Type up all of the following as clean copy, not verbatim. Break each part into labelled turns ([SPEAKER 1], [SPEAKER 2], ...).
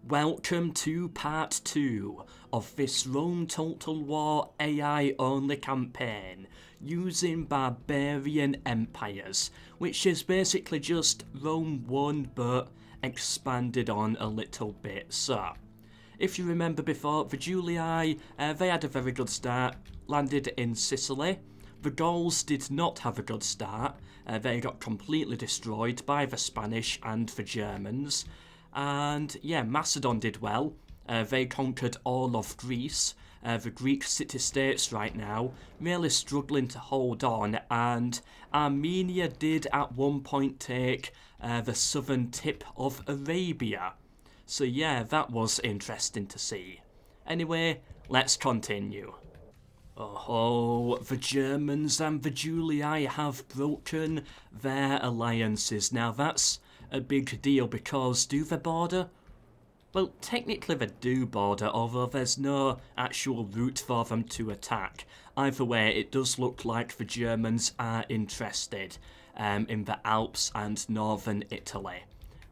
[SPEAKER 1] Welcome to part 2 of this Rome Total War AI only campaign using Barbarian Empires, which is basically just Rome 1 but expanded on a little bit. So, if you remember before, the Julii, they had a very good start, landed in Sicily. The Gauls did not have a good start, they got completely destroyed by the Spanish and the Germans. And yeah, Macedon did well. They conquered all of Greece. The Greek city-states right now really struggling to hold on, and Armenia did at one point take the southern tip of Arabia. So yeah, that was interesting to see. Anyway, let's continue. Oh, the Germans and the Julii have broken their alliances. Now that's a big deal because do they border? Well, technically they do border, although there's no actual route for them to attack. Either way, it does look like the Germans are interested in the Alps and northern Italy.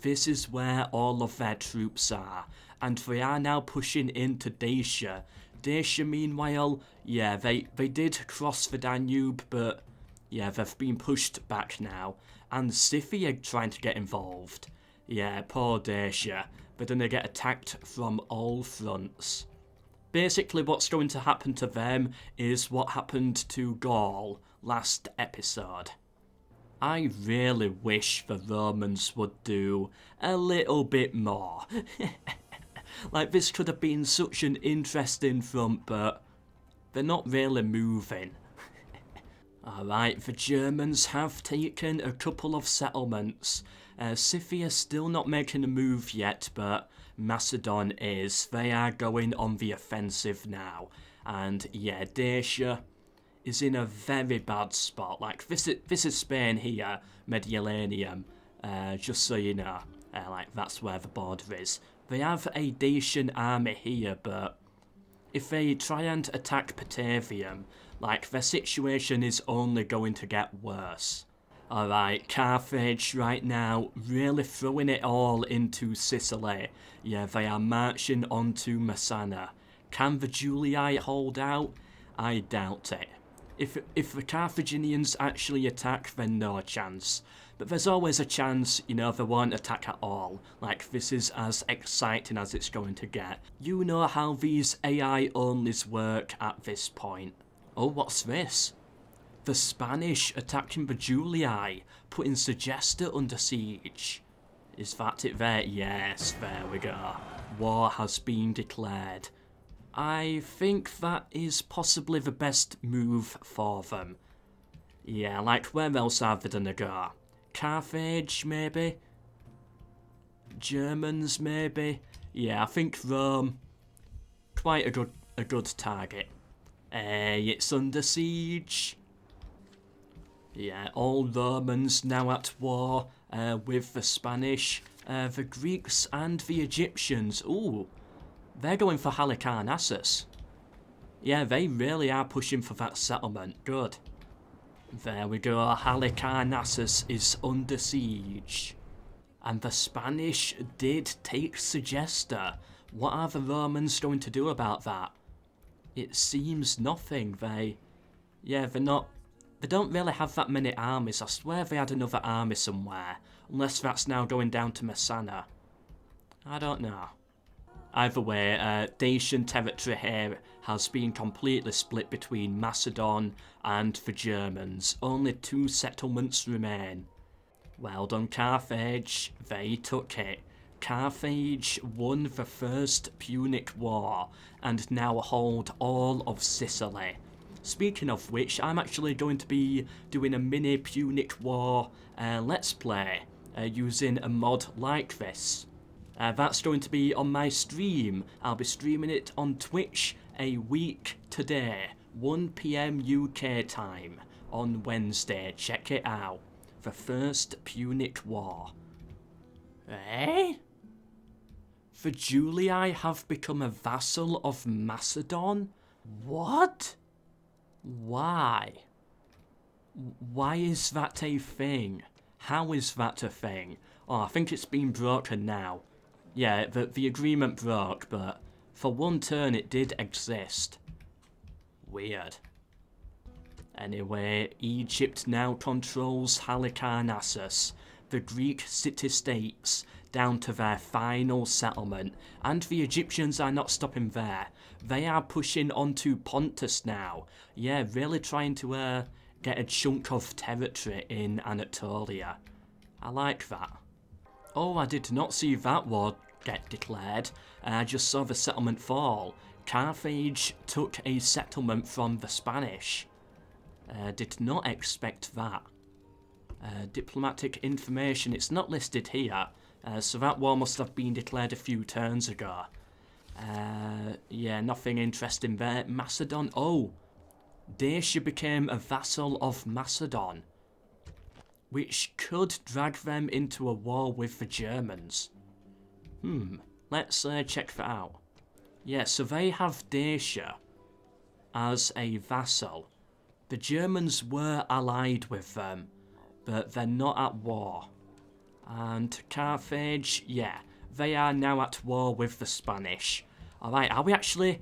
[SPEAKER 1] This is where all of their troops are, and they are now pushing into Dacia. Dacia, meanwhile, yeah, they did cross the Danube, but yeah, they've been pushed back now. And Scipii are trying to get involved. Yeah, poor Dacia. They're going to get attacked from all fronts. Basically, what's going to happen to them is what happened to Gaul last episode. I really wish the Romans would do a little bit more. Like, this could have been such an interesting front, but they're not really moving. Alright, the Germans have taken a couple of settlements. Scipii are still not making a move yet, but Macedon is. They are going on the offensive now. And yeah, Dacia is in a very bad spot. Like, this is Spain here, Mediterranean, just so you know. Like, that's where the border is. They have a Dacian army here, but if they try and attack Patavium, like, their situation is only going to get worse. Alright, Carthage right now really throwing it all into Sicily. Yeah, they are marching onto Messana. Can the Julii hold out? I doubt it. If the Carthaginians actually attack, then no chance. But there's always a chance, you know, they won't attack at all. Like, this is as exciting as it's going to get. You know how these AI-onlys work at this point. Oh, what's this? The Spanish attacking the Julii, putting Segesta under siege. Is that it there? Yes, there we go. War has been declared. I think that is possibly the best move for them. Yeah, like, where else are they gonna go? Carthage, maybe? Germans, maybe? Yeah, I think Rome. Quite a good target. Hey, it's under siege. Yeah, all Romans now at war with the Spanish, the Greeks and the Egyptians. Ooh, they're going for Halicarnassus. Yeah, they really are pushing for that settlement. Good. There we go, Halicarnassus is under siege. And the Spanish did take Segesta. What are the Romans going to do about that? It seems nothing. They don't really have that many armies. I swear they had another army somewhere. Unless that's now going down to Messana. I don't know. Either way, Dacian territory here has been completely split between Macedon and the Germans. Only 2 settlements remain. Well done, Carthage. They took it. Carthage won the First Punic War and now hold all of Sicily. Speaking of which, I'm actually going to be doing a mini Punic War Let's Play using a mod like this. That's going to be on my stream. I'll be streaming it on Twitch a week today, 1 PM UK time on Wednesday. Check it out. The First Punic War. Eh? The Julii have become a vassal of Macedon? What? Why? Why is that a thing? How is that a thing? Oh, I think it's been broken now. Yeah, the agreement broke, but for one turn it did exist. Weird. Anyway, Egypt now controls Halicarnassus, the Greek city-states, down to their final settlement, and the Egyptians are not stopping there. They are pushing onto Pontus now. Yeah, really trying to get a chunk of territory in Anatolia. I like that. Oh, I did not see that war get declared. I just saw the settlement fall. Carthage took a settlement from the Spanish. Did not expect that. Diplomatic information, it's not listed here, so that war must have been declared a few turns ago. Yeah, nothing interesting there. Macedon, oh, Dacia became a vassal of Macedon, which could drag them into a war with the Germans. Let's check that out. Yeah, so they have Dacia as a vassal. The Germans were allied with them, but they're not at war. And Carthage, yeah, they are now at war with the Spanish. Alright, are we actually,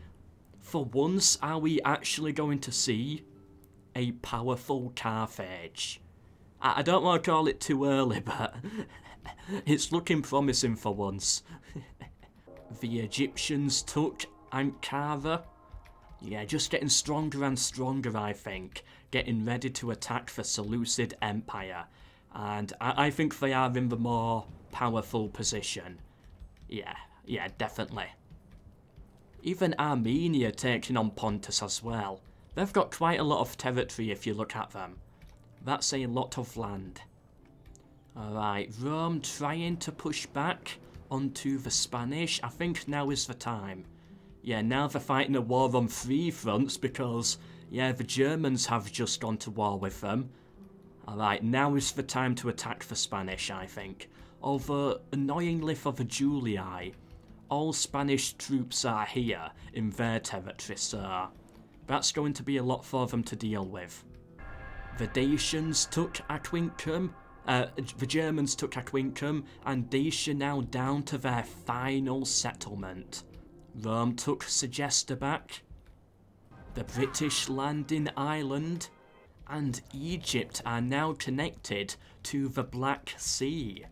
[SPEAKER 1] for once, are we actually going to see a powerful Carthage? I don't want to call it too early, but it's looking promising for once. The Egyptians took Ankara. Yeah, just getting stronger and stronger, I think. Getting ready to attack the Seleucid Empire. And I think they are in the more powerful position. Yeah, definitely. Even Armenia taking on Pontus as well. They've got quite a lot of territory if you look at them. That's a lot of land. Alright, Rome trying to push back onto the Spanish. I think now is the time. Yeah, now they're fighting a war on 3 fronts because, yeah, the Germans have just gone to war with them. Alright, now is the time to attack the Spanish, I think. Although, annoyingly for the Julii, all Spanish troops are here in their territory, so that's going to be a lot for them to deal with. The Dacians took Aquincum, the Germans took Aquincum, and Dacia now down to their final settlement. Rome took Segesta back, the British land in Ireland, and Egypt are now connected to the Black Sea.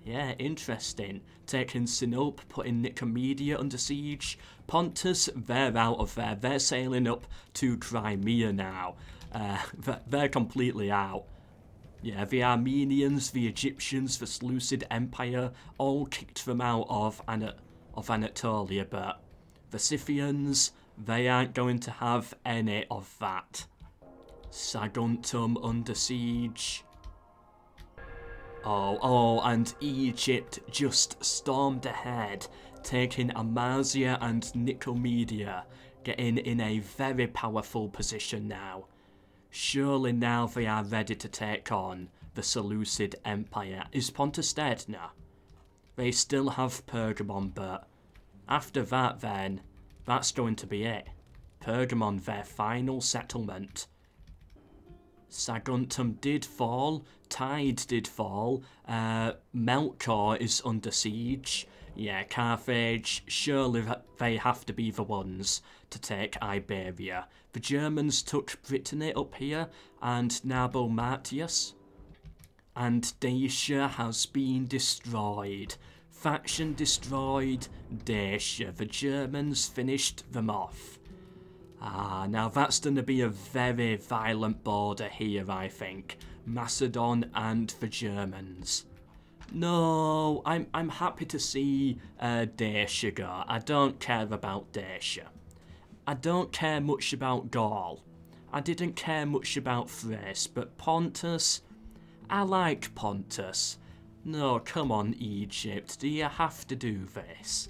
[SPEAKER 1] Yeah, interesting. Taking Sinope, putting Nicomedia under siege. Pontus, they're out of there. They're sailing up to Crimea now. They're completely out. Yeah, the Armenians, the Egyptians, the Seleucid Empire all kicked them out of Anatolia, but the Scythians, they aren't going to have any of that. Saguntum under siege. Oh, and Egypt just stormed ahead, taking Amasya and Nicomedia, getting in a very powerful position now. Surely now they are ready to take on the Seleucid Empire. Is Pontus dead now? They still have Pergamon, but after that then, that's going to be it. Pergamon, their final settlement. Saguntum did fall, Tide did fall, Melkor is under siege. Yeah, Carthage, surely they have to be the ones to take Iberia. The Germans took Brittany up here, and Nabomatius. And Dacia has been destroyed. Faction destroyed, Dacia. The Germans finished them off. Now that's going to be a very violent border here, I think. Macedon and the Germans. No, I'm happy to see Dacia go. I don't care about Dacia. I don't care much about Gaul. I didn't care much about Thrace, but Pontus, I like Pontus. No, come on, Egypt, do you have to do this?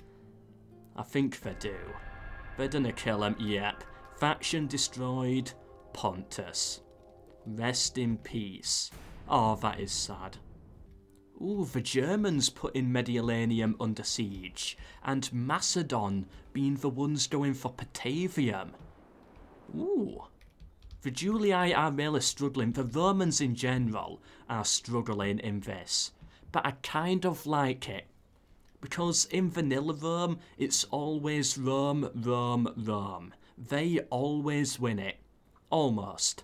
[SPEAKER 1] I think they do. They're gonna kill him, yep. Faction destroyed, Pontus. Rest in peace. Oh, that is sad. Ooh, the Germans put in Mediolanum under siege, and Macedon being the ones going for Patavium. Ooh. The Julii are really struggling. The Romans in general are struggling in this. But I kind of like it. Because in vanilla Rome, it's always Rome, Rome, Rome. They always win it. Almost.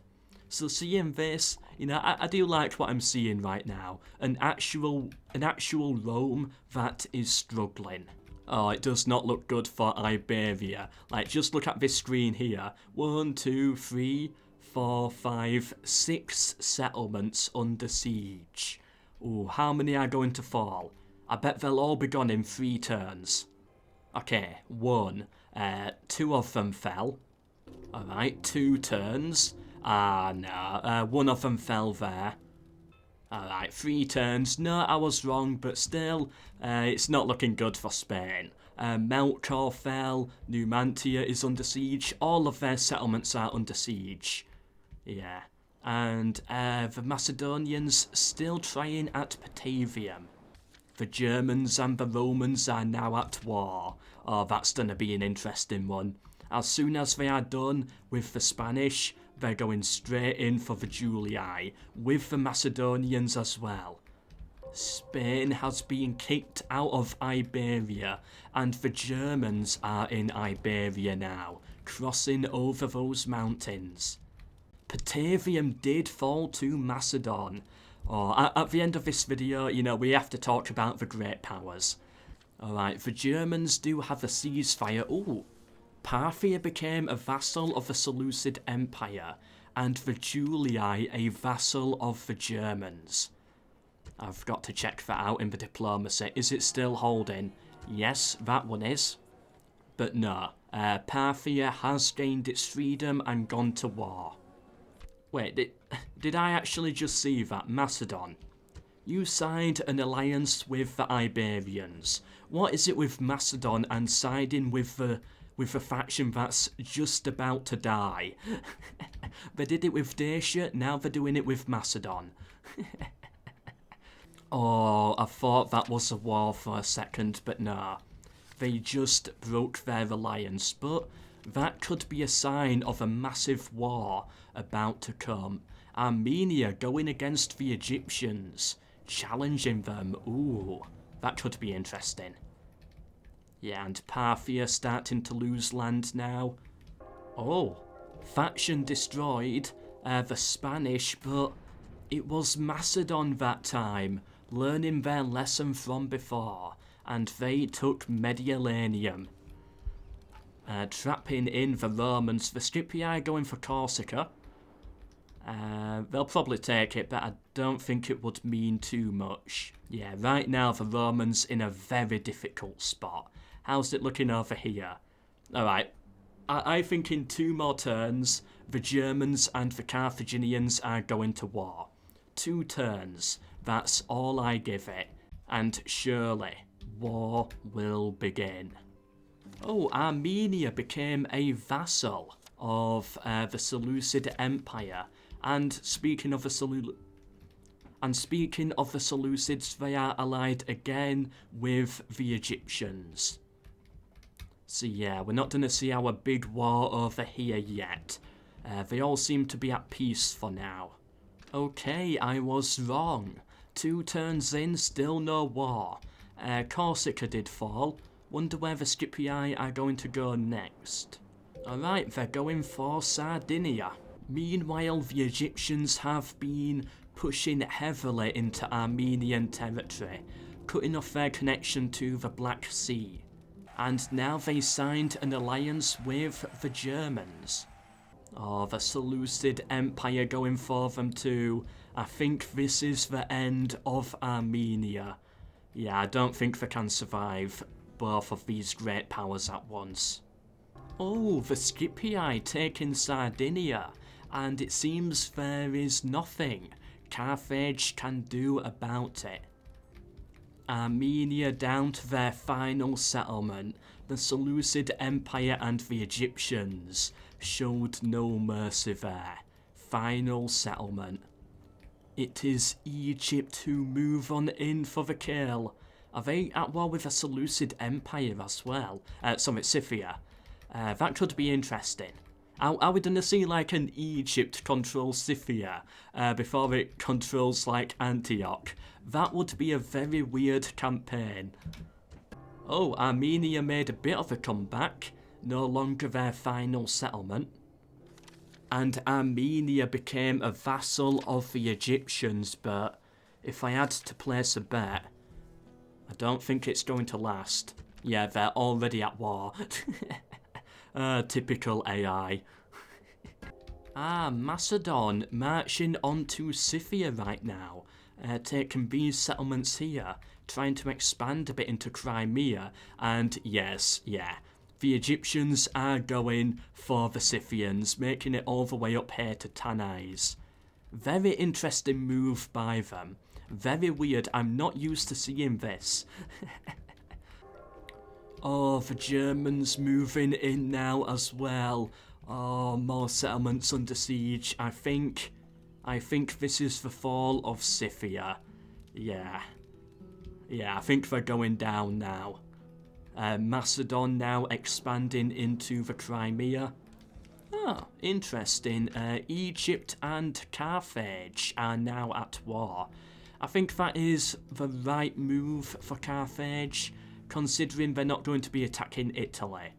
[SPEAKER 1] So seeing this, you know, I do like what I'm seeing right now. An actual Rome that is struggling. Oh, it does not look good for Iberia. Like, just look at this screen here. 1, 2, 3, 4, 5, 6 settlements under siege. Ooh, how many are going to fall? I bet they'll all be gone in 3 turns. Okay, 1. 2 of them fell. Alright, 2 turns. No, 1 of them fell there. Alright, 3 turns. No, I was wrong, but still, it's not looking good for Spain. MELKOR fell, Numantia is under siege, all of their settlements are under siege. Yeah. And the Macedonians still trying at Batavium. The Germans and the Romans are now at war. Oh, that's gonna be an interesting one. As soon as they are done with the Spanish, they're going straight in for the Julii, with the Macedonians as well. Spain has been kicked out of Iberia, and the Germans are in Iberia now, crossing over those mountains. Batavium did fall to Macedon. Oh, at the end of this video, you know, we have to talk about the great powers. Alright, the Germans do have a ceasefire. Ooh. Parthia became a vassal of the Seleucid Empire, and the Julii a vassal of the Germans. I've got to check that out in the diplomacy. Is it still holding? Yes, that one is. But no, Parthia has gained its freedom and gone to war. Wait, did I actually just see that? Macedon. You signed an alliance with the Iberians. What is it with Macedon and siding with the faction that's just about to die? They did it with Dacia, now they're doing it with Macedon. Oh, I thought that was a war for a second, but nah. They just broke their alliance, but that could be a sign of a massive war about to come. Armenia going against the Egyptians, challenging them. Ooh, that could be interesting. Yeah, and Parthia starting to lose land now. Oh, faction destroyed, the Spanish, but it was Macedon that time, learning their lesson from before, and they took Mediolanum. Trapping in the Romans. The Scipii going for Corsica. They'll probably take it, but I don't think it would mean too much. Yeah, right now the Romans in a very difficult spot. How's it looking over here? Alright, I think in 2 more turns, the Germans and the Carthaginians are going to war. 2 turns, that's all I give it. And surely, war will begin. Oh, Armenia became a vassal of the Seleucid Empire. And speaking of the Seleucids, they are allied again with the Egyptians. So yeah, we're not going to see our big war over here yet. They all seem to be at peace for now. Okay, I was wrong. 2 turns in, still no war. Corsica did fall. Wonder where the Scipii are going to go next. Alright, they're going for Sardinia. Meanwhile, the Egyptians have been pushing heavily into Armenian territory, cutting off their connection to the Black Sea. And now they signed an alliance with the Germans. Oh, the Seleucid Empire going for them too. I think this is the end of Armenia. Yeah, I don't think they can survive both of these great powers at once. Oh, the Scipii taking Sardinia, and it seems there is nothing Carthage can do about it. Armenia down to their final settlement. The Seleucid Empire and the Egyptians showed no mercy there. Final settlement. It is Egypt who move on in for the kill. Are they at war with the Seleucid Empire as well? Sorry, Scythia. That could be interesting. Are we going to see like an Egypt control Scythia before it controls like Antioch? That would be a very weird campaign. Oh, Armenia made a bit of a comeback, no longer their final settlement. And Armenia became a vassal of the Egyptians, but if I had to place a bet, I don't think it's going to last. Yeah, they're already at war. Typical AI. Macedon marching onto Scipii right now, taking these settlements here, trying to expand a bit into Crimea, and yes, yeah, the Egyptians are going for the Scythians, making it all the way up here to Tanais. Very interesting move by them. Very weird, I'm not used to seeing this. Oh, the Germans moving in now as well. Oh, more settlements under siege. I think this is the fall of Scythia. Yeah, I think they're going down now. Macedon now expanding into the Crimea. Oh, interesting. Egypt and Carthage are now at war. I think that is the right move for Carthage, considering they're not going to be attacking Italy.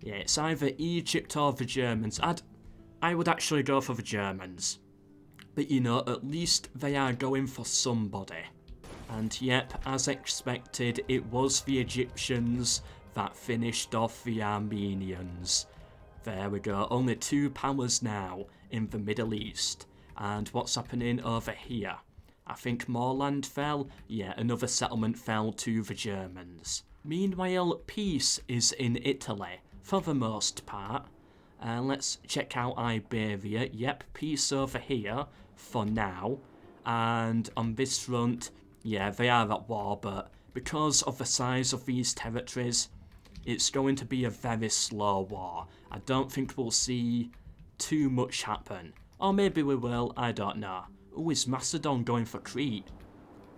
[SPEAKER 1] Yeah, it's either Egypt or the Germans. I would actually go for the Germans. But you know, at least they are going for somebody. And yep, as expected, it was the Egyptians that finished off the Armenians. There we go, only 2 powers now in the Middle East. And what's happening over here? I think more land fell. Yeah, another settlement fell to the Germans. Meanwhile, peace is in Italy, for the most part. Let's check out Iberia. Yep, peace over here, for now. And on this front, yeah, they are at war, but because of the size of these territories, it's going to be a very slow war. I don't think we'll see too much happen. Or maybe we will, I don't know. Oh, is Macedon going for Crete?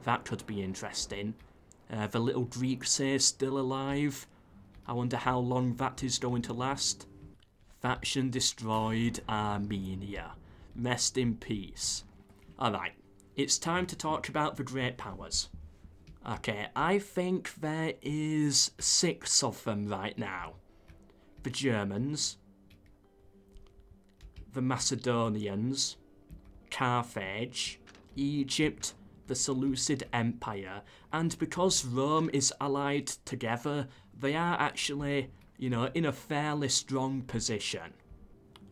[SPEAKER 1] That could be interesting. The little Greeks here still alive. I wonder how long that is going to last. Faction destroyed Armenia. Rest in peace. Alright, it's time to talk about the Great Powers. Okay, I think there is 6 of them right now. The Germans, the Macedonians, Carthage, Egypt, the Seleucid Empire, and because Rome is allied together, they are actually, you know, in a fairly strong position.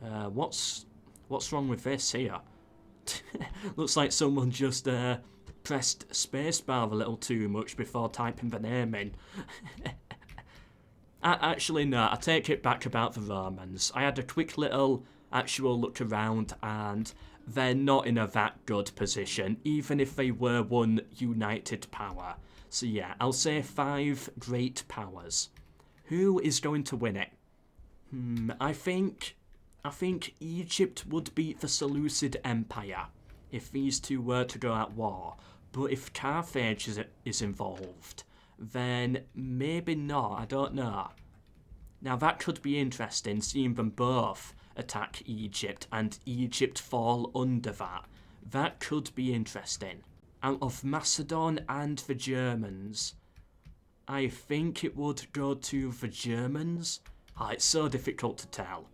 [SPEAKER 1] What's wrong with this here? Looks like someone just pressed spacebar a little too much before typing the name in. Actually, no, I take it back about the Romans. I had a quick little actual look around and they're not in a that good position, even if they were one united power. So yeah, I'll say 5 great powers. Who is going to win it? I think Egypt would beat the Seleucid Empire if these two were to go at war. But if Carthage is involved, then maybe not, I don't know. Now that could be interesting, seeing them both attack Egypt and Egypt fall under that. That could be interesting. Out of Macedon and the Germans, I think it would go to the Germans. It's so difficult to tell.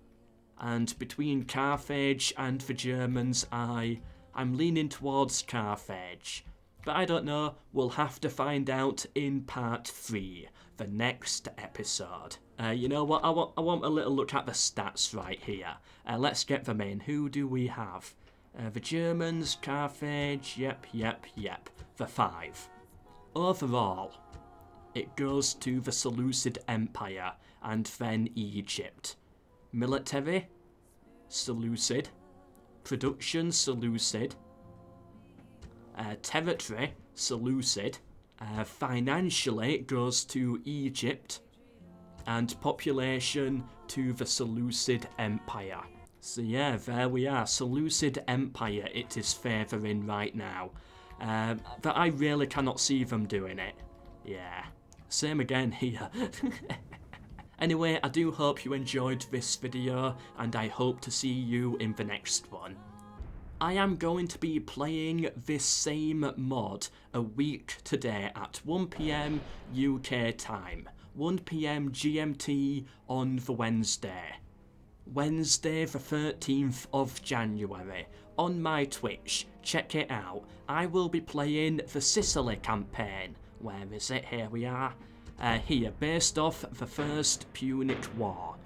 [SPEAKER 1] And between Carthage and the Germans, I'm leaning towards Carthage. But I don't know, we'll have to find out in part 3, the next episode. You know what, I want a little look at the stats right here. Let's get them in. Who do we have? The Germans, Carthage, yep. The 5. Overall, it goes to the Seleucid Empire and then Egypt. Military, Seleucid. Production, Seleucid. Territory, Seleucid. Financially, it goes to Egypt. And population to the Seleucid Empire. So yeah, there we are. Seleucid Empire it is favouring right now. But I really cannot see them doing it. Yeah, same again here. Anyway, I do hope you enjoyed this video, and I hope to see you in the next one. I am going to be playing this same mod a week today at 1 PM UK time, 1 PM GMT on the Wednesday the 13th of January, on my Twitch. Check it out. I will be playing the Sicily campaign. Where is it? Here we are. Here, based off the First Punic War.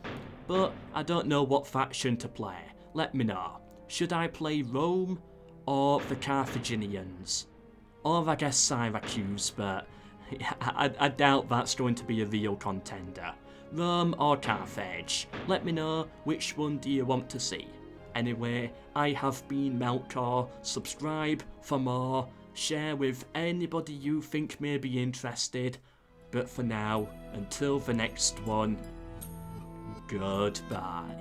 [SPEAKER 1] But I don't know what faction to play. Let me know. Should I play Rome or the Carthaginians? Or I guess Syracuse, but I doubt that's going to be a real contender. Rome or Carthage? Let me know, which one do you want to see? Anyway, I have been MELKOR. Subscribe for more, share with anybody you think may be interested, but for now, until the next one, goodbye.